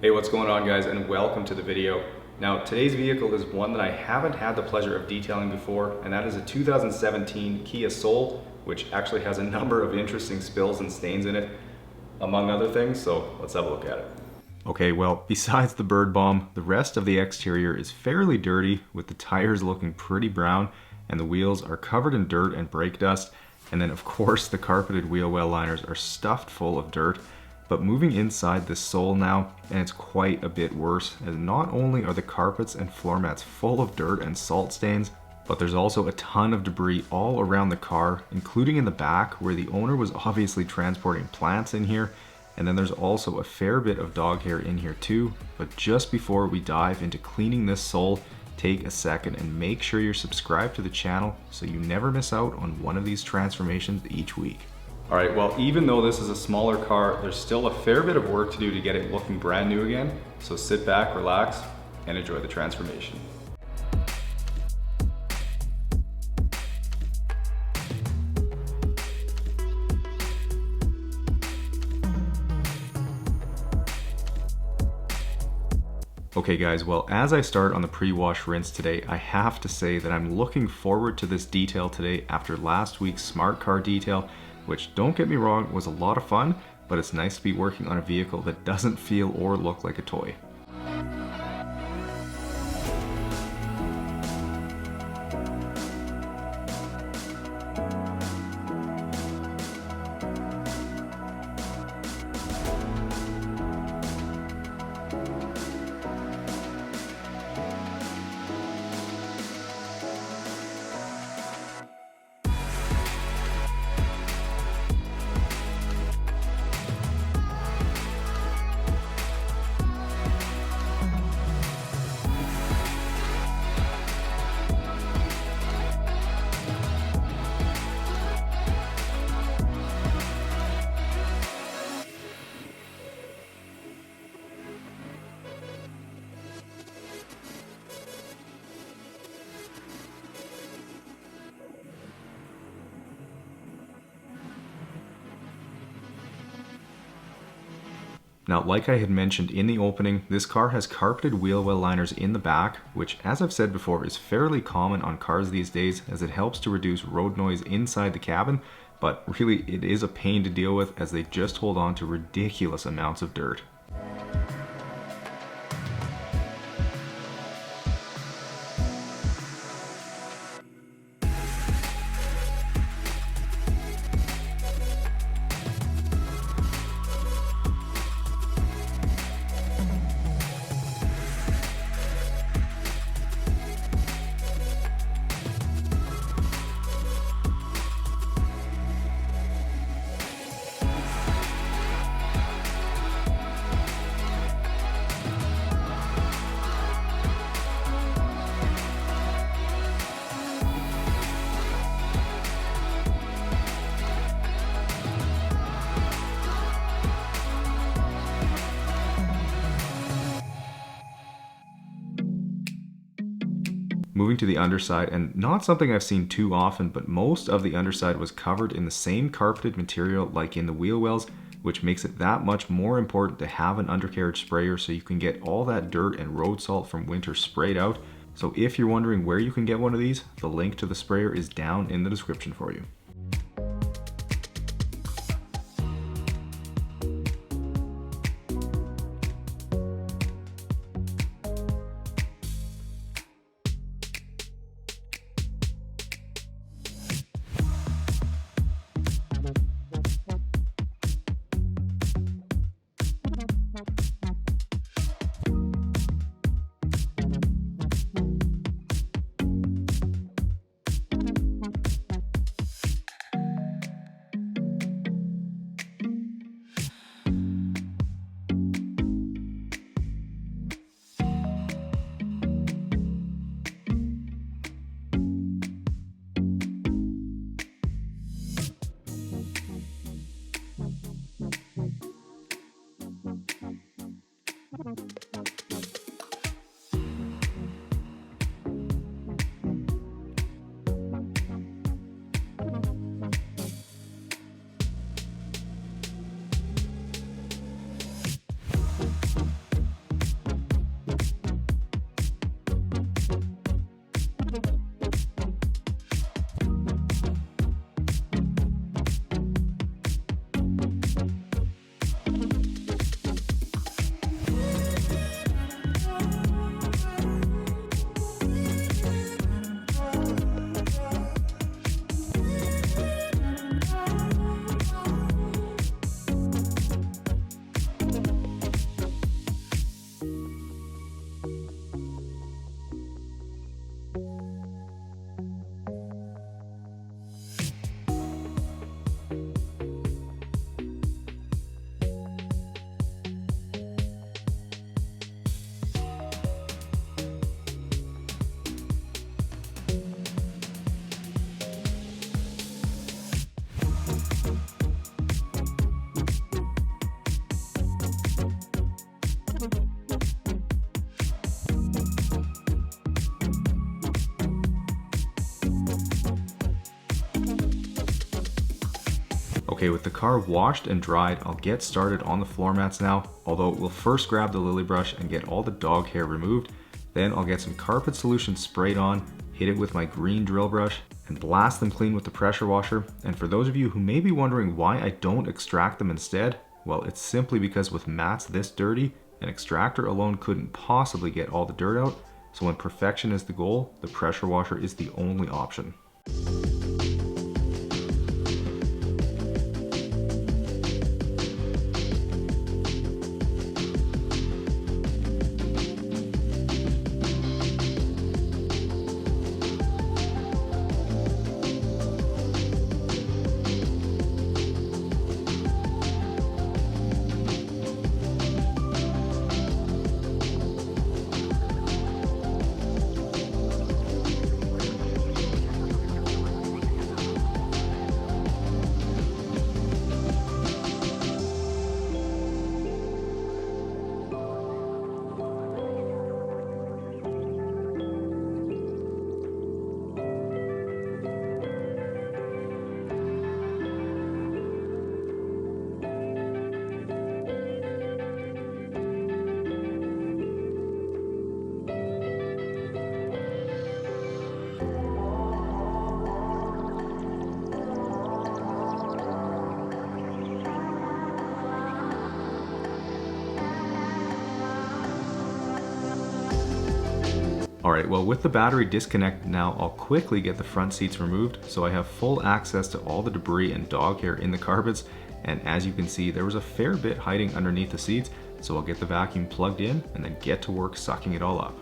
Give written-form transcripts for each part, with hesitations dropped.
Hey, what's going on guys, and welcome to the video. Now today's vehicle is one that I haven't had the pleasure of detailing before, and that is a 2017 Kia Soul, which actually has a number of interesting spills and stains in it, among other things, so let's have a look at it. Okay, well, besides the bird bomb, the rest of the exterior is fairly dirty, with the tires looking pretty brown, and the wheels are covered in dirt and brake dust, and then of course the carpeted wheel well liners are stuffed full of dirt. But moving inside this Soul now, and it's quite a bit worse, as not only are the carpets and floor mats full of dirt and salt stains, but there's also a ton of debris all around the car, including in the back where the owner was obviously transporting plants in here, and then there's also a fair bit of dog hair in here too. But just before we dive into cleaning this Soul, take a second and make sure you're subscribed to the channel so you never miss out on one of these transformations each week. All right, well, even though this is a smaller car, there's still a fair bit of work to do to get it looking brand new again. So sit back, relax, and enjoy the transformation. Okay guys, well, as I start on the pre-wash rinse today, I have to say that I'm looking forward to this detail today after last week's smart car detail, which, don't get me wrong, was a lot of fun, but it's nice to be working on a vehicle that doesn't feel or look like a toy. Now, like I had mentioned in the opening, this car has carpeted wheel well liners in the back, which, as I've said before, is fairly common on cars these days as it helps to reduce road noise inside the cabin, but really it is a pain to deal with as they just hold on to ridiculous amounts of dirt. Moving to the underside, and not something I've seen too often, but most of the underside was covered in the same carpeted material like in the wheel wells, which makes it that much more important to have an undercarriage sprayer so you can get all that dirt and road salt from winter sprayed out. So if you're wondering where you can get one of these, the link to the sprayer is down in the description for you. Okay, with the car washed and dried, I'll get started on the floor mats now, although we'll first grab the lily brush and get all the dog hair removed. Then I'll get some carpet solution sprayed on, hit it with my green drill brush, and blast them clean with the pressure washer. And for those of you who may be wondering why I don't extract them instead, well, it's simply because with mats this dirty, an extractor alone couldn't possibly get all the dirt out. So when perfection is the goal, the pressure washer is the only option. Alright, well with the battery disconnected now, I'll quickly get the front seats removed so I have full access to all the debris and dog hair in the carpets. And as you can see, there was a fair bit hiding underneath the seats, so I'll get the vacuum plugged in and then get to work sucking it all up.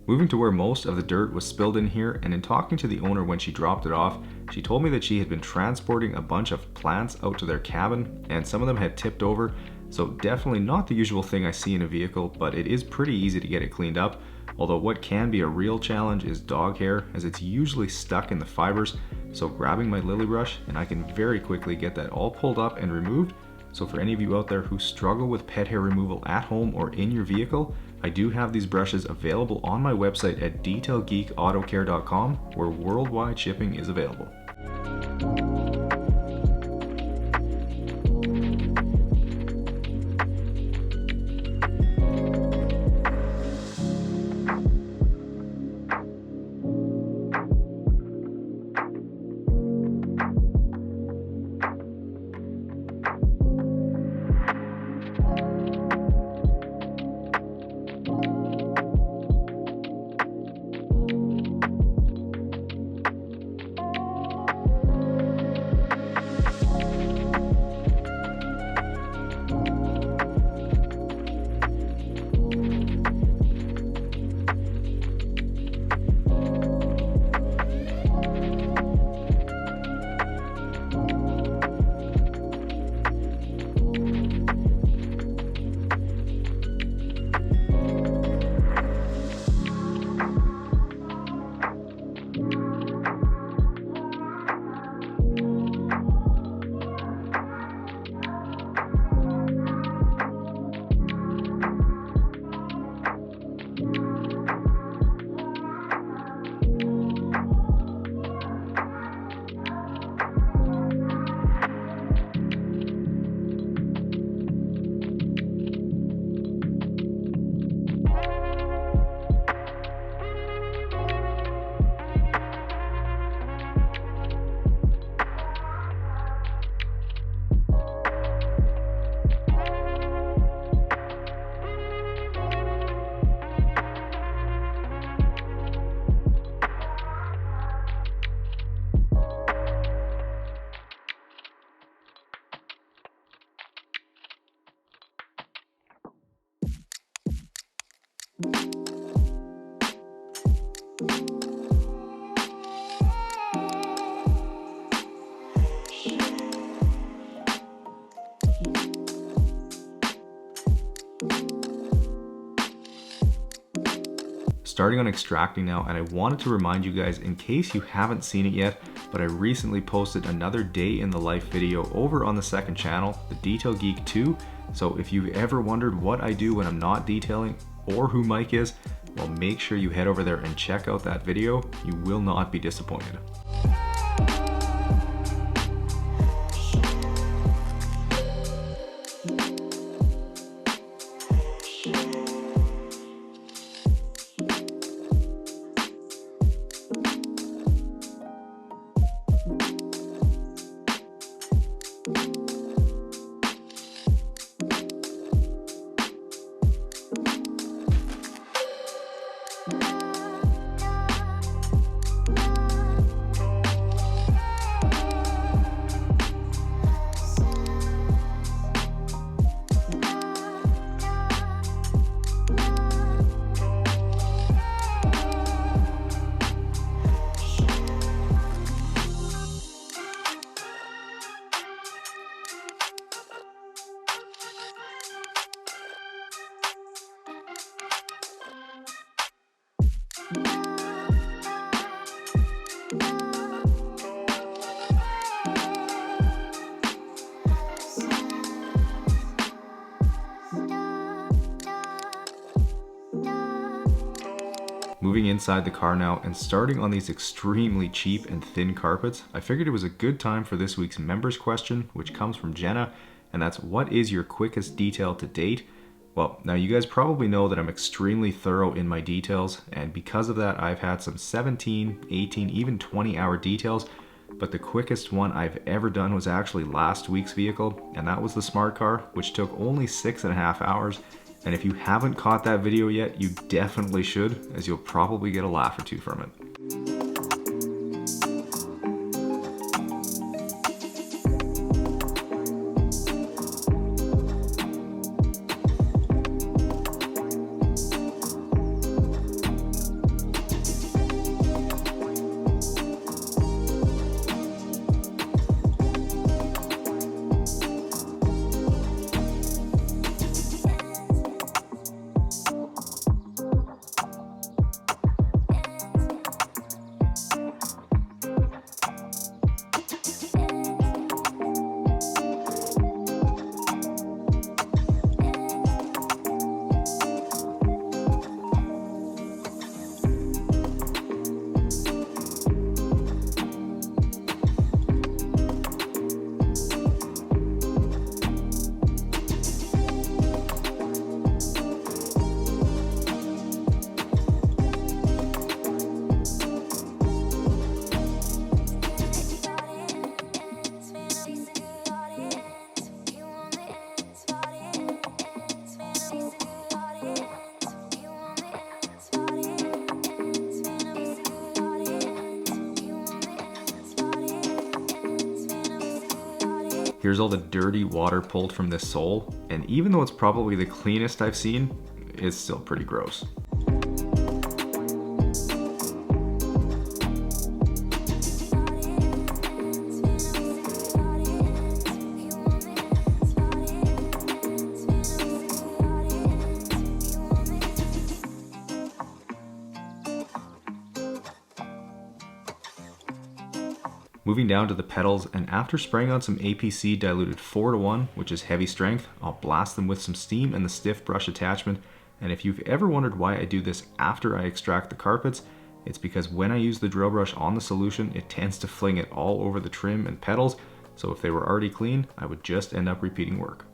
Moving to where most of the dirt was spilled in here, and in talking to the owner when she dropped it off, she told me that she had been transporting a bunch of plants out to their cabin and some of them had tipped over, so definitely not the usual thing I see in a vehicle, but it is pretty easy to get it cleaned up. Although what can be a real challenge is dog hair, as it's usually stuck in the fibers, so grabbing my lily brush and I can very quickly get that all pulled up and removed. So for any of you out there who struggle with pet hair removal at home or in your vehicle, I do have these brushes available on my website at detailgeekautocare.com, where worldwide shipping is available. starting on extracting now, and I wanted to remind you guys, in case you haven't seen it yet, but I recently posted another day in the life video over on the second channel, the Detail Geek 2. So if you've ever wondered what I do when I'm not detailing or who Mike is, well, make sure you head over there and check out that video. You will not be disappointed. Moving inside the car now and starting on these extremely cheap and thin carpets, I figured it was a good time for this week's members question, which comes from Jenna, and that's, what is your quickest detail to date? Well, now you guys probably know that I'm extremely thorough in my details, and because of that I've had some 17, 18, even 20-hour details, but the quickest one I've ever done was actually last week's vehicle, and that was the smart car, which took only 6.5 hours. And if you haven't caught that video yet, you definitely should, as you'll probably get a laugh or two from it. Here's all the dirty water pulled from this sole, and even though it's probably the cleanest I've seen, it's still pretty gross. Moving down to the pedals, and after spraying on some APC diluted 4:1, which is heavy strength, I'll blast them with some steam and the stiff brush attachment. And if you've ever wondered why I do this after I extract the carpets, it's because when I use the drill brush on the solution, it tends to fling it all over the trim and pedals, so if they were already clean, I would just end up repeating work.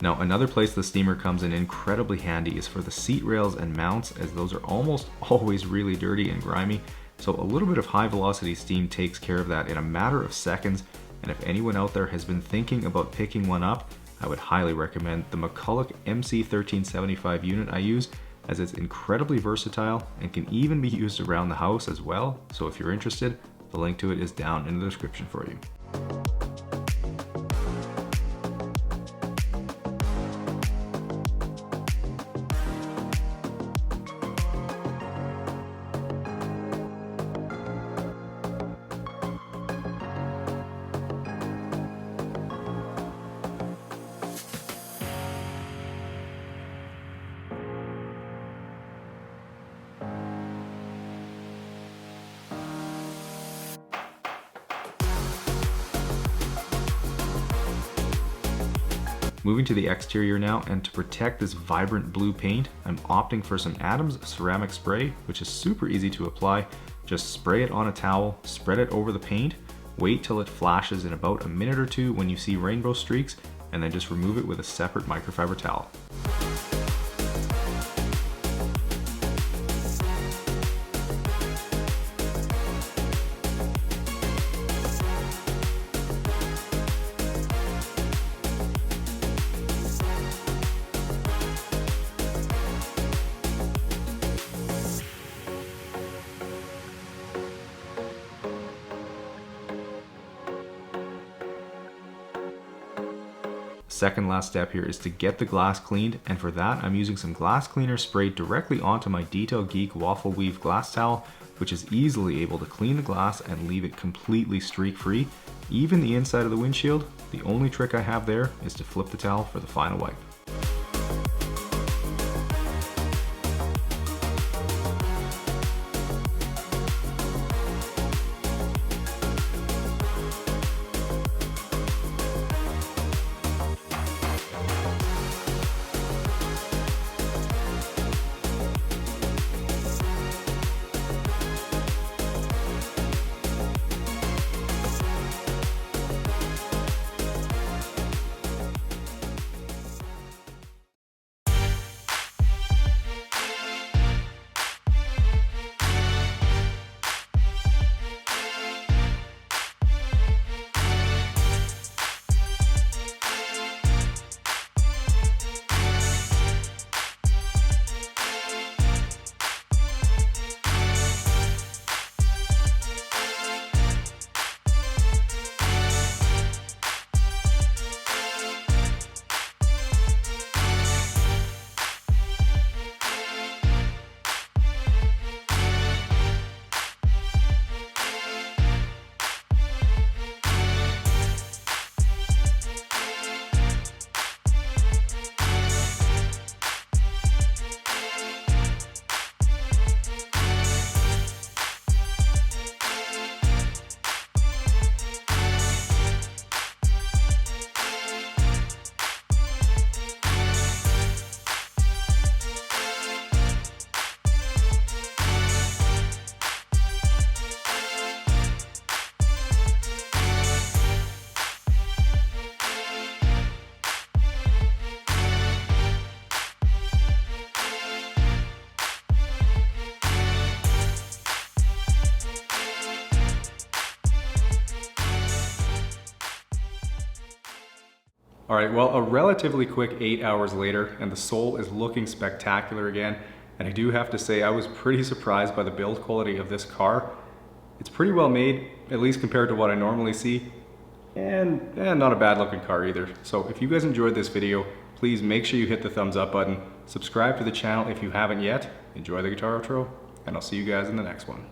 Now, another place the steamer comes in incredibly handy is for the seat rails and mounts, as those are almost always really dirty and grimy. So a little bit of high velocity steam takes care of that in a matter of seconds. And if anyone out there has been thinking about picking one up, I would highly recommend the McCulloch MC1375 unit I use, as it's incredibly versatile and can even be used around the house as well. So if you're interested, the link to it is down in the description for you. Moving to the exterior now, and to protect this vibrant blue paint, I'm opting for some Adams ceramic spray, which is super easy to apply. Just spray it on a towel, spread it over the paint, wait till it flashes in about a minute or two when you see rainbow streaks, and then just remove it with a separate microfiber towel. Second last step here is to get the glass cleaned, and for that I'm using some glass cleaner sprayed directly onto my Detail Geek waffle weave glass towel, which is easily able to clean the glass and leave it completely streak free, even the inside of the windshield. The only trick I have there is to flip the towel for the final wipe. All right, well, a relatively quick 8 hours later, and the Soul is looking spectacular again. And I do have to say, I was pretty surprised by the build quality of this car. It's pretty well made, at least compared to what I normally see, and not a bad looking car either. So if you guys enjoyed this video, please make sure you hit the thumbs up button, subscribe to the channel if you haven't yet, enjoy the guitar outro, and I'll see you guys in the next one.